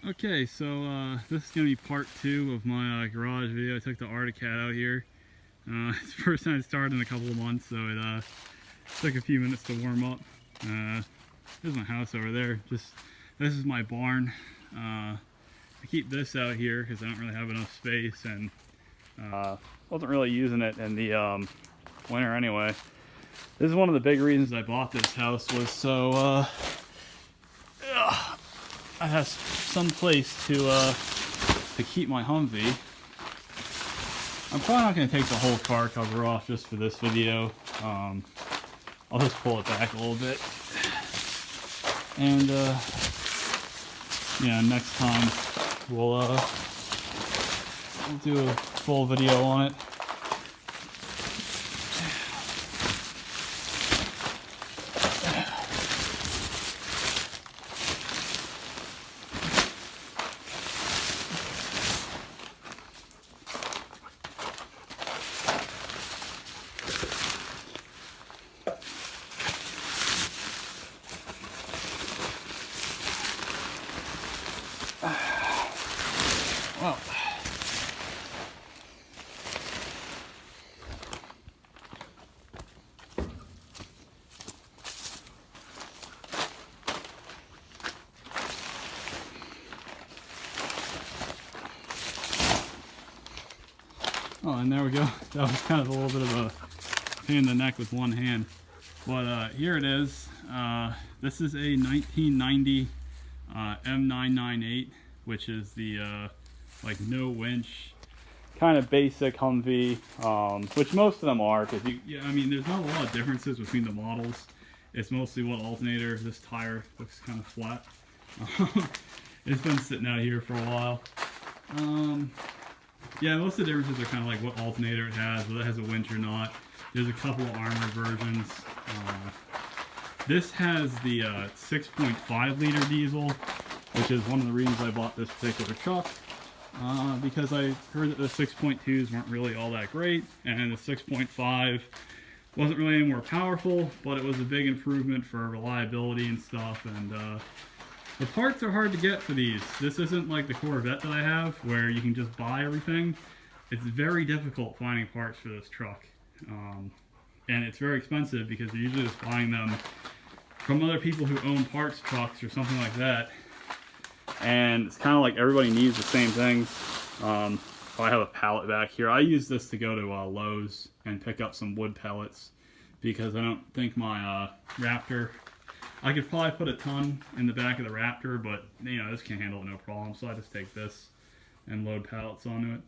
Okay, so this is going to be part 2 of my garage video. I took the Arctic Cat out here. It's the first time it started in a couple of months, so it took a few minutes to warm up. There's my house over there. This is my barn. I keep this out here because I don't really have enough space, and wasn't really using it in the winter anyway. This is one of the big reasons I bought this house, was so I have some place to keep my Humvee. I'm probably not going to take the whole car cover off just for this video. I'll just pull it back a little bit, and yeah, next time we'll do a full video on it. Well, oh, and there we go. That was kind of a little bit of a pain in the neck with one hand. But here it is. This is a 1990 M998, which is the like no winch, kind of basic Humvee, which most of them are, because I mean, there's not a lot of differences between the models. It's mostly what alternator. This tire looks kind of flat. It's been sitting out here for a while. Yeah, most of the differences are kind of like what alternator it has, whether it has a winch or not. There's a couple of armored versions. This has the 6.5 liter diesel, which is one of the reasons I bought this particular truck, because I heard that the 6.2s weren't really all that great, and the 6.5 wasn't really any more powerful, but it was a big improvement for reliability and stuff. And the parts are hard to get for these. This isn't like the Corvette that I have, where you can just buy everything. It's very difficult finding parts for this truck, and it's very expensive because you're usually just buying them from other people who own parts trucks or something like that. And it's kind of like everybody needs the same things. I have a pallet back here. I use this to go to Lowe's and pick up some wood pellets, because I don't think my Raptor, I could probably put a ton in the back of the Raptor, but you know, this can handle it no problem. So I just take this and load pallets onto it.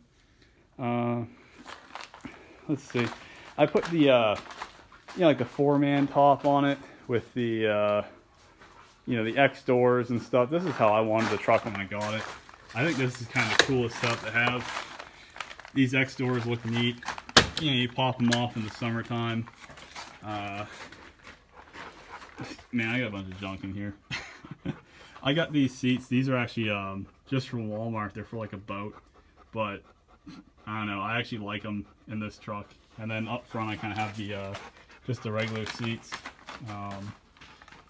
Let's see. I put the you know, like the 4-man top on it with the you know, the X doors and stuff. This is how I wanted the truck when I got it. I think this is kind of the coolest stuff to have. These X doors look neat. You know, you pop them off in the summertime. Man, I got a bunch of junk in here. I got these seats. These are actually just from Walmart. They're for like a boat, but I don't know, I actually like them in this truck. And then up front I kind of have the just the regular seats.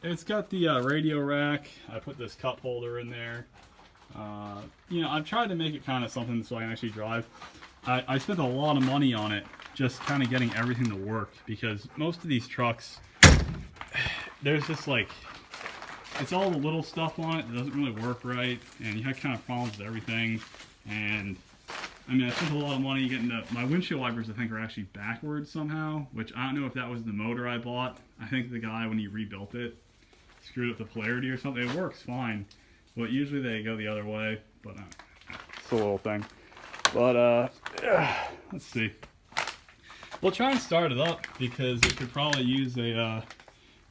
It's got the radio rack. I put this cup holder in there. You know, I've tried to make it kind of something so I can actually drive. I spent a lot of money on it, just kind of getting everything to work, because most of these trucks, there's just like, it's all the little stuff on it that doesn't really work right, and you have kind of problems with everything. And I mean, I spent a lot of money getting my windshield wipers, I think, are actually backwards somehow, which I don't know if that was the motor I bought. I think the guy, when he rebuilt it, screwed up the polarity or something. It works fine, but usually they go the other way. But it's a little thing. But let's see. We'll try and start it up, because it could probably use a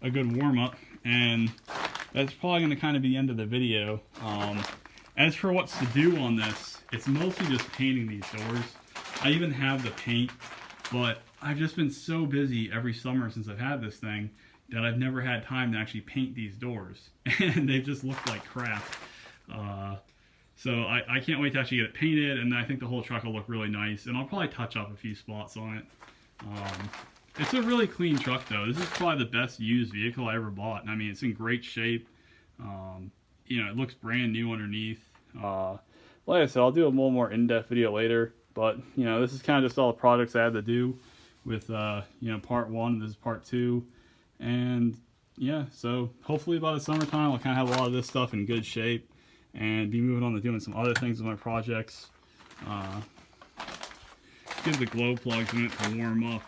good warm up, and that's probably going to kind of be the end of the video. As for what's to do on this, it's mostly just painting these doors. I even have the paint, but I've just been so busy every summer since I've had this thing that I've never had time to actually paint these doors, and they've just looked like crap. So I can't wait to actually get it painted, and I think the whole truck will look really nice, and I'll probably touch up a few spots on it. It's a really clean truck though. This is probably the best used vehicle I ever bought. I mean, it's in great shape. You know, it looks brand new underneath. Like I said, I'll do a little more in-depth video later, but you know, this is kind of just all the projects I had to do with you know, part 1. This is part 2, and yeah, so hopefully by the summertime I'll kind of have a lot of this stuff in good shape and be moving on to doing some other things with my projects. Give the glow plugs a minute to warm up.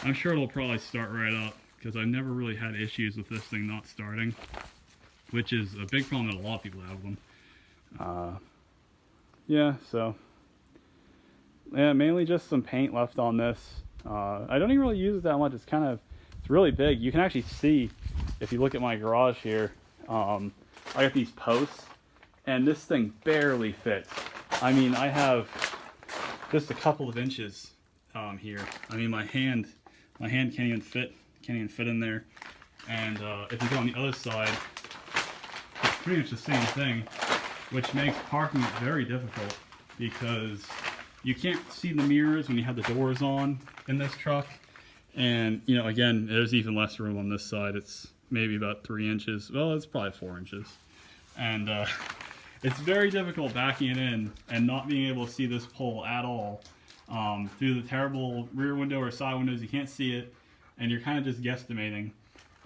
I'm sure it'll probably start right up because I've never really had issues with this thing not starting, which is a big problem that a lot of people have with them. Yeah, so yeah, mainly just some paint left on this. I don't even really use it that much. It's really big. You can actually see if you look at my garage here. I got these posts, and this thing barely fits. I mean, I have just a couple of inches here. I mean, my hand can't even fit in there. And if you go on the other side, it's pretty much the same thing, which makes parking it very difficult because you can't see the mirrors when you have the doors on in this truck. And, you know, again, there's even less room on this side. It's maybe about 3 inches. Well, it's probably 4 inches. And it's very difficult backing it in and not being able to see this pole at all. Through the terrible rear window or side windows, you can't see it, and you're kind of just guesstimating.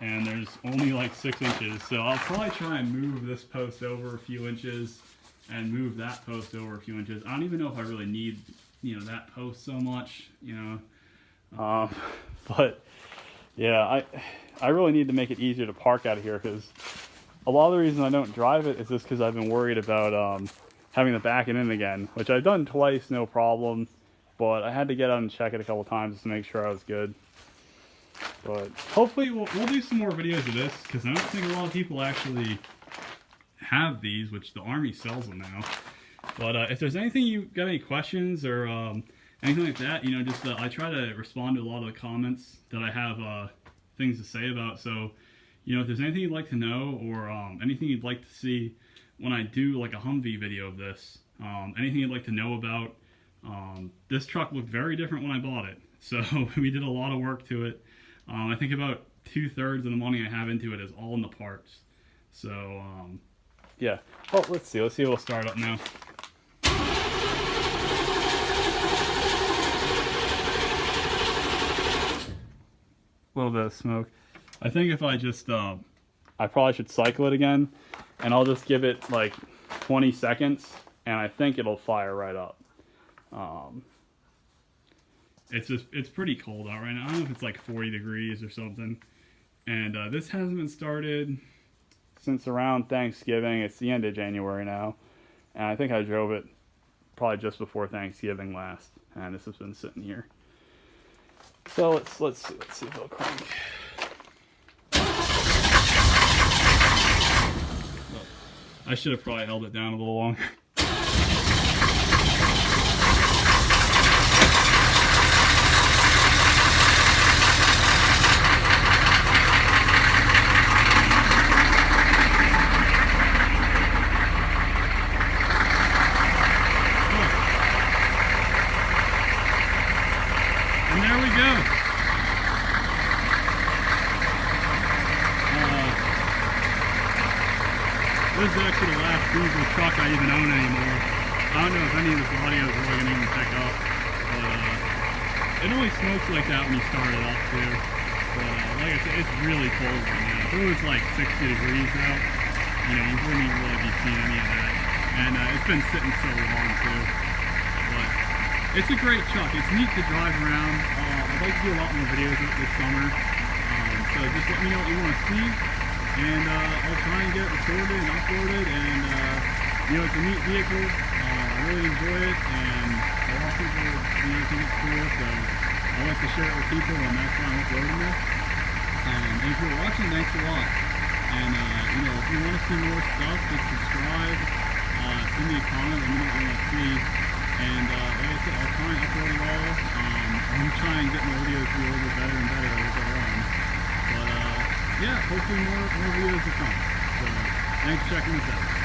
And there's only like 6 inches. So I'll probably try and move this post over a few inches and move that post over a few inches. I don't even know if I really need, you know, that post so much, you know. But yeah, I really need to make it easier to park out of here, because a lot of the reason I don't drive it is just because I've been worried about having to back it in again, which I've done twice, no problem. But I had to get out and check it a couple times just to make sure I was good. But hopefully we'll do some more videos of this, because I don't think a lot of people actually have these, which the Army sells them now. But if there's anything, you got any questions or anything like that, you know, just I try to respond to a lot of the comments that I have things to say about. So, you know, if there's anything you'd like to know, or anything you'd like to see when I do like a Humvee video of this, anything you'd like to know about, this truck looked very different when I bought it. So we did a lot of work to it. I think about 2/3 of the money I have into it is all in the parts. So, yeah. Well, let's see. Let's see if we'll start up now. A little bit of smoke. I think if I just, I probably should cycle it again, and I'll just give it like 20 seconds, and I think it'll fire right up. It's pretty cold out right now. I don't know if it's like 40 degrees or something. And this hasn't been started since around Thanksgiving. It's the end of January now. And I think I drove it probably just before Thanksgiving last. And this has been sitting here. So let's see if it'll crank. Well, I should have probably held it down a little longer. This is actually the last diesel truck I even own anymore. I don't know if any of this audio is really going to even pick up, but it only smokes like that when you start it up too. But like I said, it's really cold right now. If it was like 60 degrees out, you know, you wouldn't even really be seeing any of that. And it's been sitting so long too. But it's a great truck. It's neat to drive around. I'd like to do a lot more videos of it this summer. So just let me know what you want to see. And I'll try and get it recorded and uploaded, and you know, it's a neat vehicle. I really enjoy it, and a lot of people, you know, think it's cool, so I like to share it with people, and that's why I'm uploading this. And if you're watching, thanks a lot. And you know, if you want to see more stuff, just subscribe, send me a comment, let me know what you want to see. And like I said, I'll try and upload it all. I'm trying to get my videos to be a little bit better and better as I go on. But yeah, hopefully more videos to come. So thanks for checking this out.